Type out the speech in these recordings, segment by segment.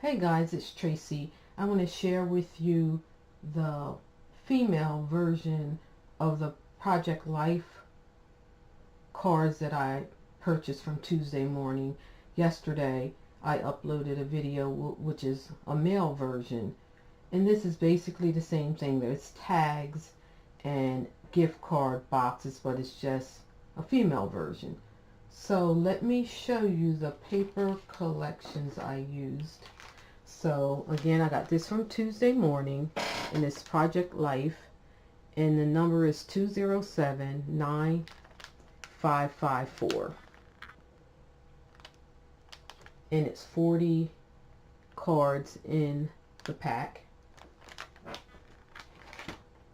Hey guys, it's Tracy. I want to share with you the female version of the Project Life cards that I purchased from Tuesday morning. Yesterday I uploaded a video which is a male version, and this is basically the same thing. There's tags and gift card boxes, but it's just a female version. So let me show you the paper collections I used. So again, I got this from Tuesday morning, and it's Project Life, and the number is 2079554, and it's 40 cards in the pack.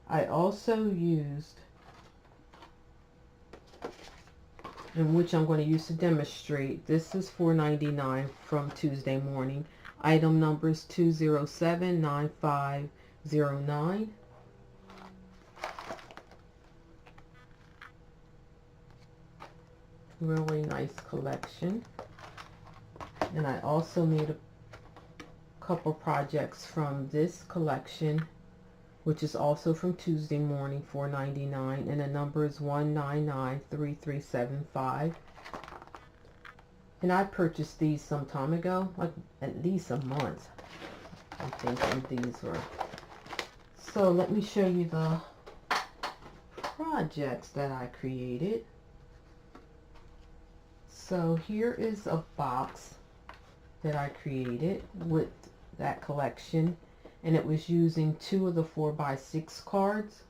I also used, and which I'm going to use to demonstrate, this is $4.99 from Tuesday morning. Item number is 2079509. Really nice collection. And I also made a couple projects from this collection, which is also from Tuesday morning, $4.99, and the number is 1993375. And I purchased these some time ago, like at least a month, I'm thinking these were. So let me show you the projects that I created. So here is a box that I created with that collection, and it was using 2 of the 4x6 cards.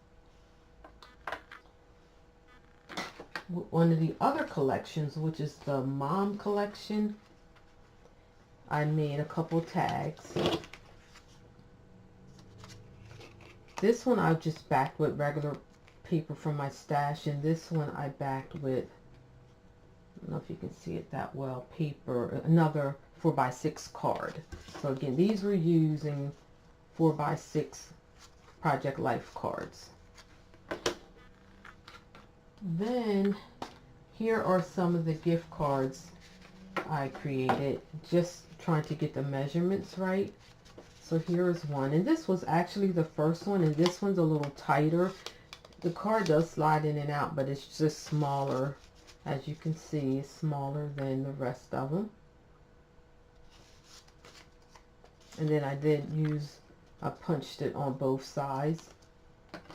One of the other collections, which is the mom collection, I made a couple tags. This one I just backed with regular paper from my stash, and this one I backed with, I don't know if you can see it that well, paper, another 4x6 card. So again, these were using 4x6 Project Life cards. Then here are some of the gift cards I created, just trying to get the measurements right. So here's one, and this was actually the first one, and this one's a little tighter. The card does slide in and out, but it's just smaller. As you can see, it's smaller than the rest of them. And then I did use, I punched it on both sides.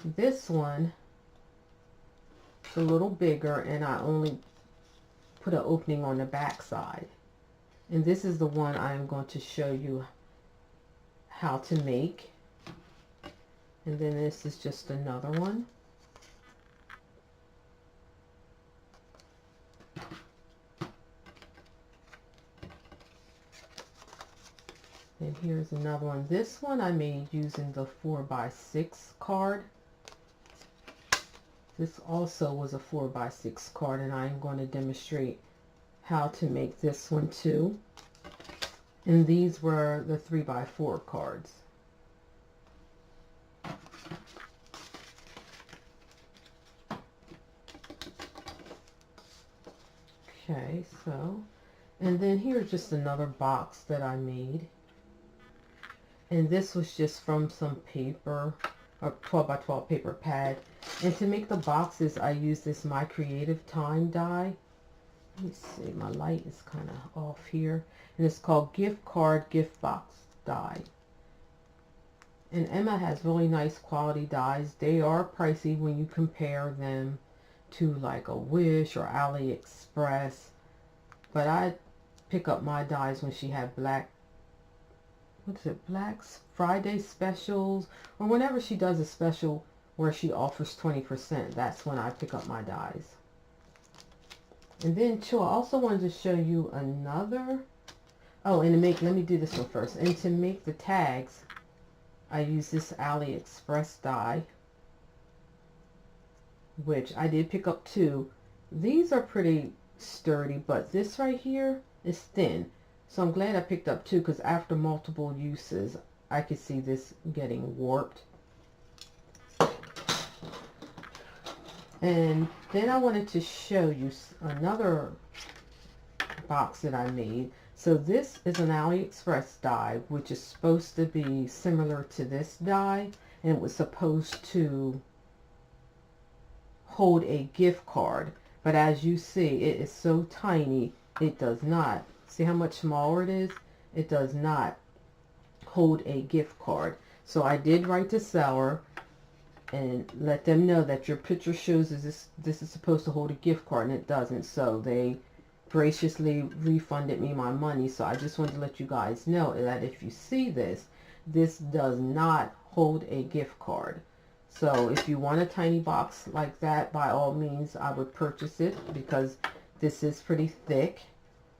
This one, it's a little bigger, and I only put an opening on the back side. And this is the one I'm going to show you how to make. And then this is just another one. And here's another one. This one I made using the 4x6 card. This also was a 4x6 card, and I'm going to demonstrate how to make this one too. And these were the 3x4 cards. Okay, so, and then here's just another box that I made. And this was just from some paper, a 12x12 paper pad. And to make the boxes, I used this My Creative Time die. Let me see, my light is kind of off here. And it's called Gift Card Gift Box die. And Emma has really nice quality dies. They are pricey when you compare them to like a Wish or AliExpress. But I pick up my dies when she had Black Friday specials, or whenever she does a special where she offers 20%, that's when I pick up my dies. And then too, I also wanted to show you another, oh, and to make, let me do this one first. And to make the tags, I use this AliExpress die, which I did pick up 2. These are pretty sturdy, but this right here is thin. So I'm glad I picked up 2, because after multiple uses, I could see this getting warped. And then I wanted to show you another box that I made. So this is an AliExpress die, which is supposed to be similar to this die, and it was supposed to hold a gift card. But as you see, it is so tiny, it does not. See how much smaller it is? It does not hold a gift card. So I did write the seller and let them know that your picture shows this is supposed to hold a gift card, and it doesn't. So they graciously refunded me my money. So I just wanted to let you guys know that if you see this, this does not hold a gift card. So if you want a tiny box like that, by all means, I would purchase it, because this is pretty thick.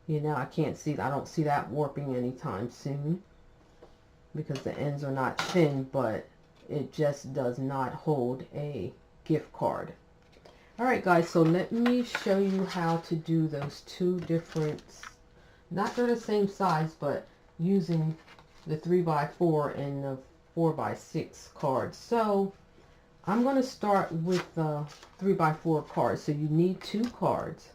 You know, I don't see that warping anytime soon, because the ends are not thin, but it just does not hold a gift card. Alright guys, so let me show you how to do those two different, not they're the same size, but using the 3x4 and the 4x6 cards. So I'm going to start with the 3x4 cards. So you need 2 cards,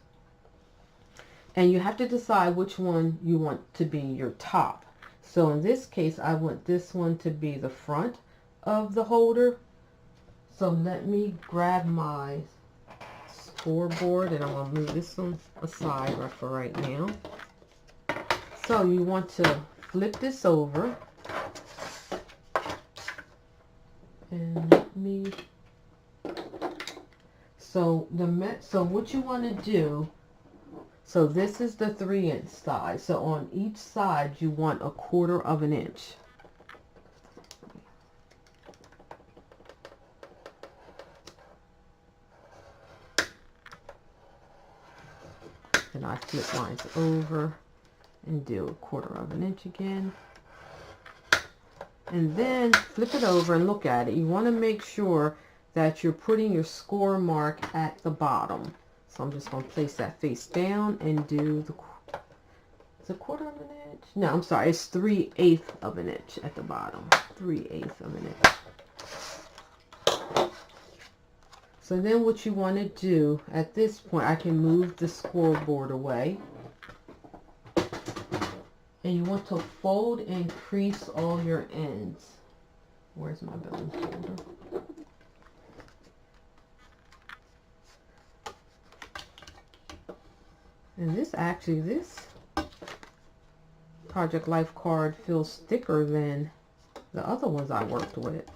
and you have to decide which one you want to be your top. So in this case, I want this one to be the front of the holder. So let me grab my scoreboard, and I'm going to move this one aside for right now. So you want to flip this over, and let me, so what you want to do, so this is the 3-inch size. So on each side you want 1/4 of an inch. And I flip mine over and do 1/4 of an inch again. And then flip it over and look at it. You want to make sure that you're putting your score mark at the bottom. So I'm just going to place that face down and do the, is it 1/4 of an inch? No, I'm sorry, it's 3/8 of an inch at the bottom. 3/8 of an inch. So then what you want to do at this point, I can move the scoreboard away. And you want to fold and crease all your ends. Where's my billing folder? And this Project Life card feels thicker than the other ones I worked with.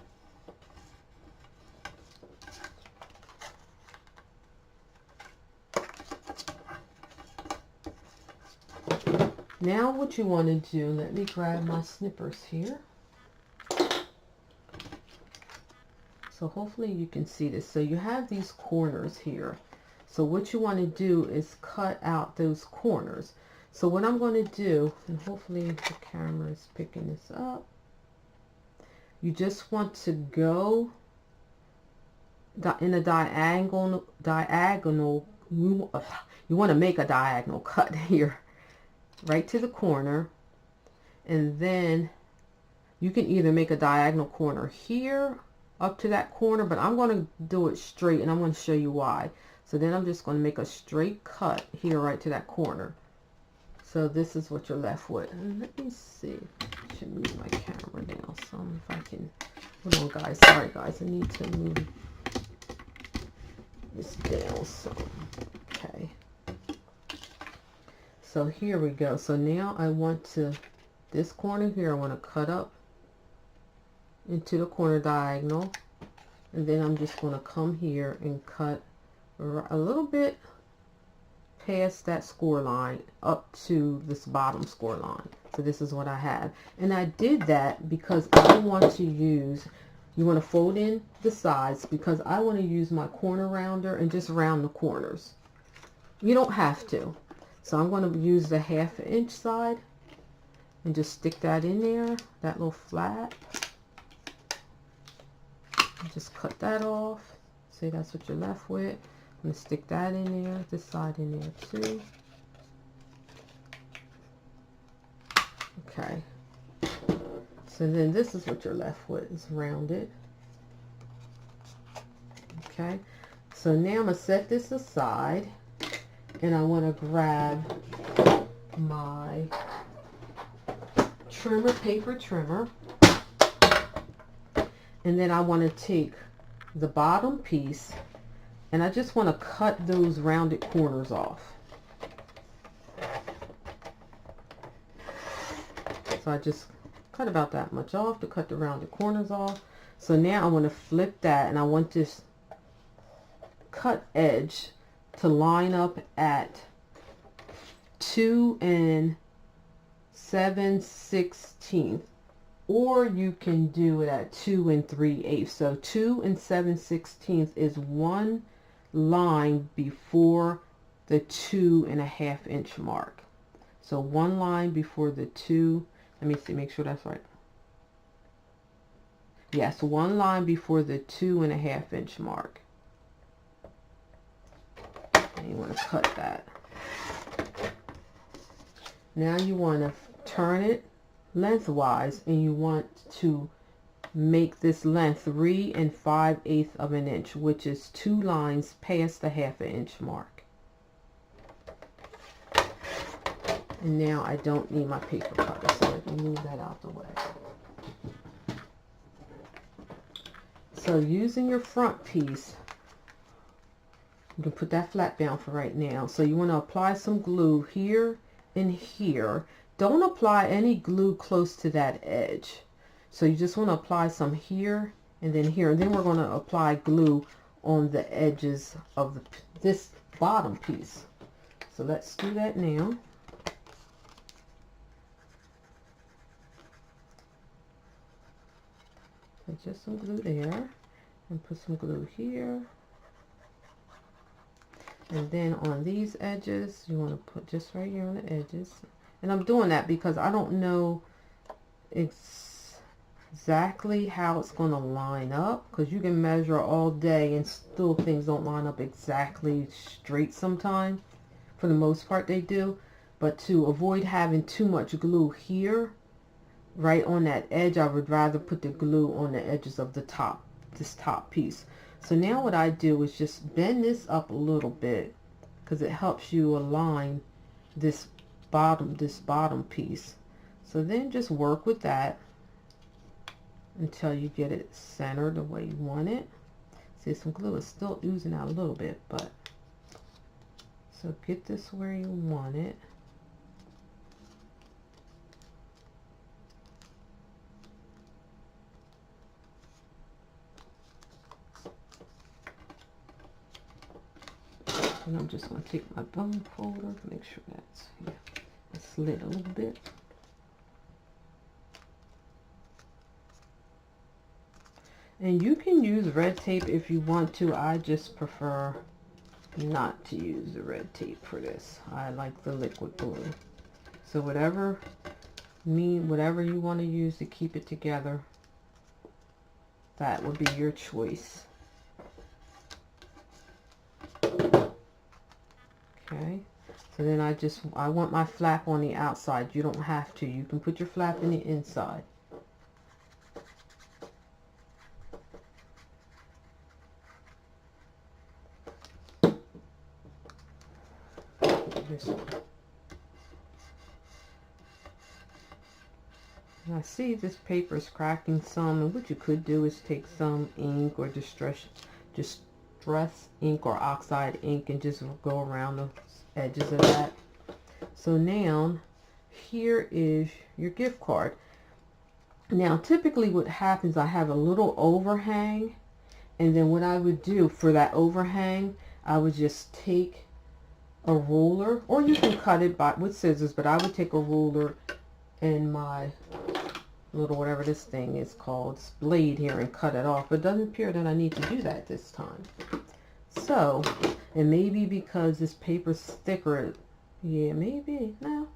Now what you want to do, let me grab my snippers here. So hopefully you can see this. So you have these corners here. So what you want to do is cut out those corners. So what I'm going to do, and hopefully the camera is picking this up, you just want to go in a diagonal, you want to make a diagonal cut here, right to the corner, and then you can either make a diagonal corner here up to that corner, but I'm going to do it straight, and I'm going to show you why. So then I'm just going to make a straight cut here right to that corner. So this is what you're left with. And let me see, I should move my camera down some if I can. Hold on guys, sorry guys, I need to move this down some. Okay. So here we go. So now I want to, this corner here, I want to cut up into the corner diagonal, and then I'm just going to come here and cut a little bit past that score line up to this bottom score line. So this is what I have, and I did that because I want to use, you want to fold in the sides, because I want to use my corner rounder and just round the corners. You don't have to. So I'm going to use the 1/2 inch side and just stick that in there, that little flap. Just cut that off. See, that's what you're left with. I'm going to stick that in there, this side in there too. Okay. So then this is what you're left with, is rounded. Okay. So now I'm going to set this aside, and I want to grab my trimmer, paper trimmer. And then I want to take the bottom piece and I just want to cut those rounded corners off. So I just cut about that much off to cut the rounded corners off. So now I want to flip that and I want this cut edge to line up at 2 7/16, or you can do it at 2 3/8. So 2 7/16 is one line before the 2.5 inch mark. So one line before the 2. Let me see, make sure that's right. Yes, one line before the 2.5 inch mark. And you want to cut that. Now you want to turn it lengthwise and you want to make this length 3 5/8 of an inch, which is 2 lines past the 1/2 inch mark. And now I don't need my paper cutter, so I can move that out the way. So using your front piece, you can put that flat down for right now. So you want to apply some glue here and here. Don't apply any glue close to that edge. So you just want to apply some here and then here. And then we're going to apply glue on the edges of this bottom piece. So let's do that now. Put just some glue there and put some glue here. And then on these edges, you want to put just right here on the edges. And I'm doing that because I don't know exactly how it's going to line up, because you can measure all day and still things don't line up exactly straight sometimes. For the most part they do. But to avoid having too much glue here, right on that edge, I would rather put the glue on the edges of the top, this top piece. So now what I do is just bend this up a little bit because it helps you align this bottom piece. So then just work with that until you get it centered the way you want it. See, some glue is still oozing out a little bit, but so get this where you want it. And I'm just going to take my bone folder, make sure that's, yeah, it slid a little bit. And you can use red tape if you want to. I just prefer not to use the red tape for this. I like the liquid glue. So whatever you want to use to keep it together, that would be your choice. Okay, so then I want my flap on the outside. You don't have to. You can put your flap in the inside. This one. And I see this paper is cracking some, and what you could do is take some ink or distress ink or oxide ink and just go around the edges of that. So now here is your gift card. Now typically what happens, I have a little overhang, and then what I would do for that overhang, I would just take a ruler, or you can cut it with scissors, but I would take a ruler and my little, whatever this thing is called, blade here, and cut it off. But it doesn't appear that I need to do that this time. So, and maybe because this paper's thicker, yeah, maybe, no,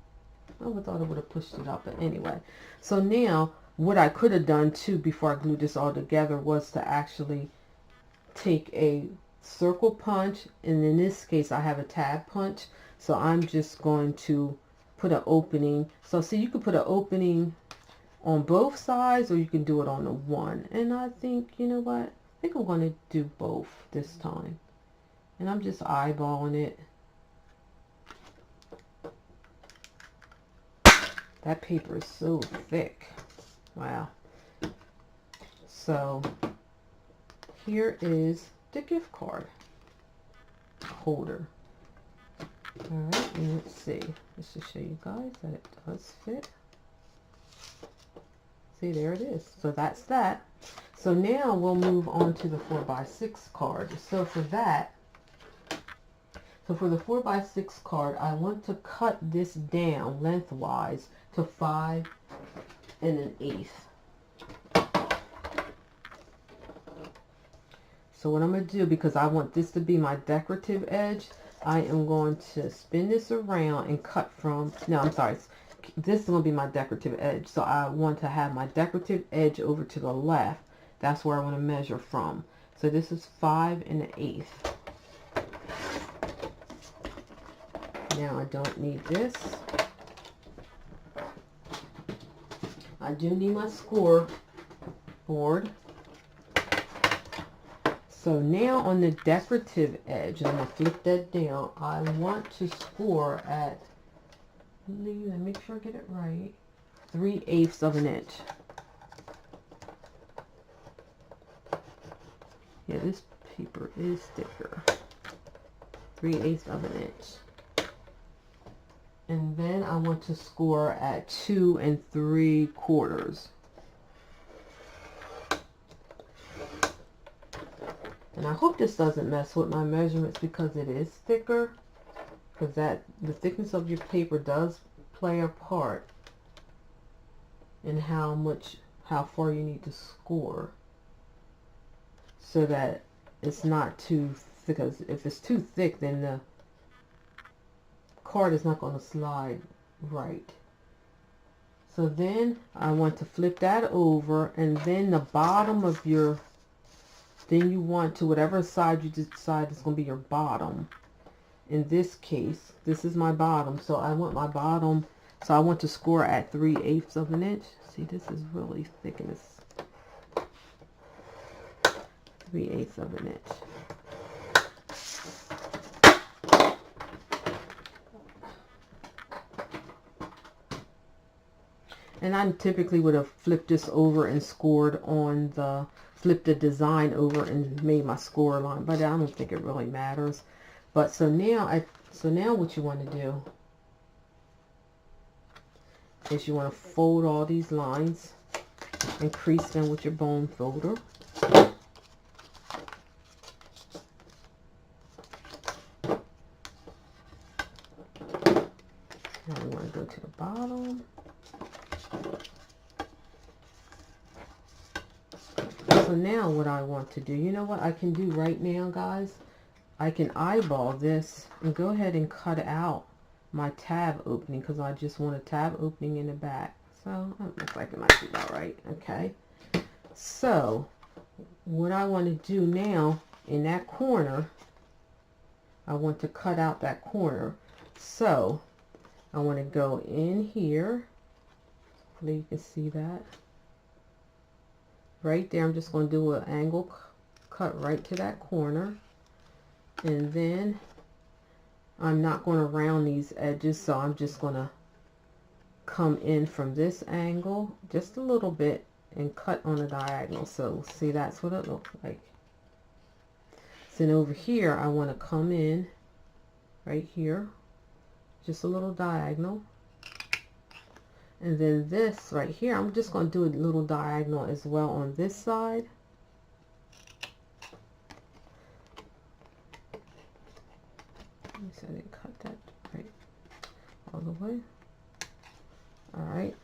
I would thought it would have pushed it up, but anyway. So now, what I could have done too before I glued this all together was to actually take a circle punch, and in this case I have a tab punch, so I'm just going to put an opening. So see, you can put an opening on both sides, or you can do it on the one, and I think, you know what, I think I'm going to do both this time, and I'm just eyeballing it. That paper is so thick. Wow. So here is the gift card holder. All right, and let's see. Let's just show you guys that it does fit. See, there it is. So that's that. So now we'll move on to the 4x6 card. So for the 4x6 card, I want to cut this down lengthwise to 5 1/8. So what I'm going to do, because I want this to be my decorative edge, I am going to spin this around and cut from, no, I'm sorry, this is going to be my decorative edge. So I want to have my decorative edge over to the left. That's where I want to measure from. So this is 5 1/8. Now I don't need this. I do need my score board. So now on the decorative edge, and I'm going to flip that down, I want to score at, let me make sure I get it right, 3/8 of an inch. Yeah, this paper is thicker. 3/8 of an inch. And then I want to score at 2 3/4. And I hope this doesn't mess with my measurements because it is thicker. Because the thickness of your paper does play a part in how far you need to score. So that it's not too thick. Because if it's too thick, then the card is not going to slide right. So then I want to flip that over, and then the bottom of your, then you want to, whatever side you decide is going to be your bottom. In this case, this is my bottom, so I want my bottom, so I want to score at 3/8 of an inch. See, this is really thick, and it's 3/8 of an inch. And I typically would have flipped this over and scored on the, flipped the design over and made my score line, but I don't think it really matters. But so now what you want to do is you want to fold all these lines and crease them with your bone folder. Now we want to go to the bottom. So now what I want to do, you know what I can do right now, guys? I can eyeball this and go ahead and cut out my tab opening, because I just want a tab opening in the back. So it looks like it might be about right. Okay. So what I want to do now, in that corner, I want to cut out that corner. So I want to go in here. Hopefully you can see that. Right there, I'm just going to do an angle cut right to that corner. And then I'm not going to round these edges, so I'm just going to come in from this angle just a little bit and cut on a diagonal. So see, that's what it looks like. So then over here, I want to come in right here, just a little diagonal. And then this right here, I'm just going to do a little diagonal as well on this side. So I didn't cut that right all the way. All right.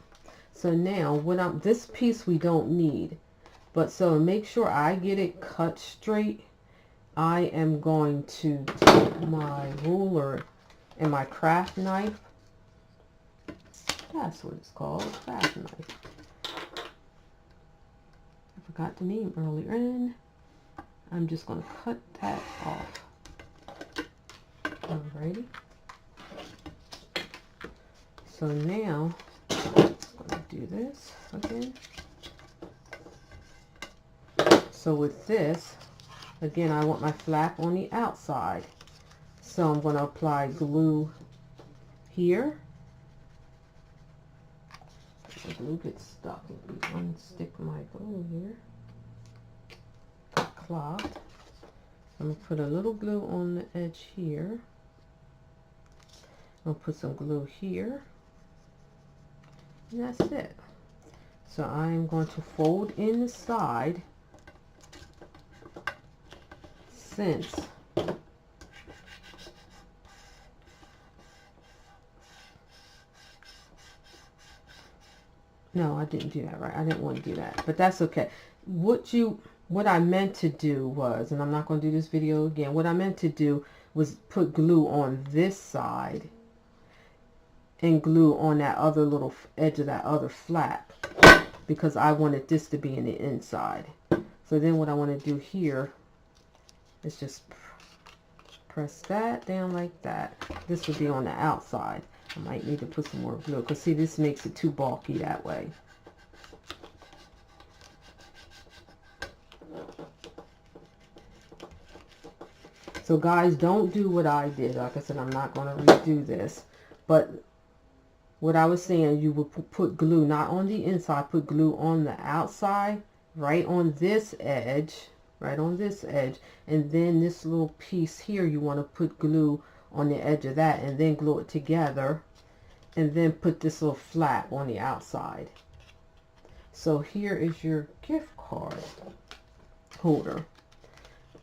So now what this piece we don't need, but so make sure I get it cut straight. I am going to take my ruler and my craft knife. That's what it's called, craft knife. I forgot the name earlier, and I'm just going to cut that off. Alrighty. So now I'm going to do this again. So with this, again, I want my flap on the outside. So I'm going to apply glue here. glue gets stuck. Let me unstick my glue here. Got clogged. I'm going to put a little glue on the edge here. I'll put some glue here. And that's it. So I'm going to fold in the side, since no, I didn't do that right. I didn't want to do that, but that's okay. What I meant to do was, and I'm not going to do this video again, what I meant to do was put glue on this side and glue on that other little edge of that other flap, because I wanted this to be in the inside. So then what I want to do here is just press that down like that. This would be on the outside. I might need to put some more glue, because see, this makes it too bulky that way. So guys, don't do what I did. Like I said, I'm not going to redo this, but what I was saying, you would put glue not on the inside, put glue on the outside, right on this edge, and then this little piece here, you want to put glue on the edge of that, and then glue it together, and then put this little flap on the outside. So here is your gift card holder.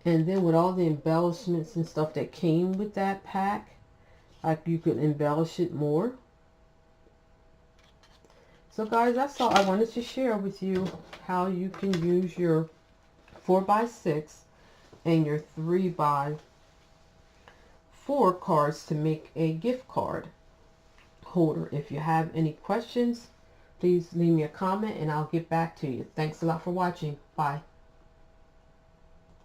And then with all the embellishments and stuff that came with that pack, like, you could embellish it more. So guys, that's all I wanted to share with you, how you can use your 4x6 and your 3x4 cards to make a gift card holder. If you have any questions, please leave me a comment and I'll get back to you. Thanks a lot for watching. Bye.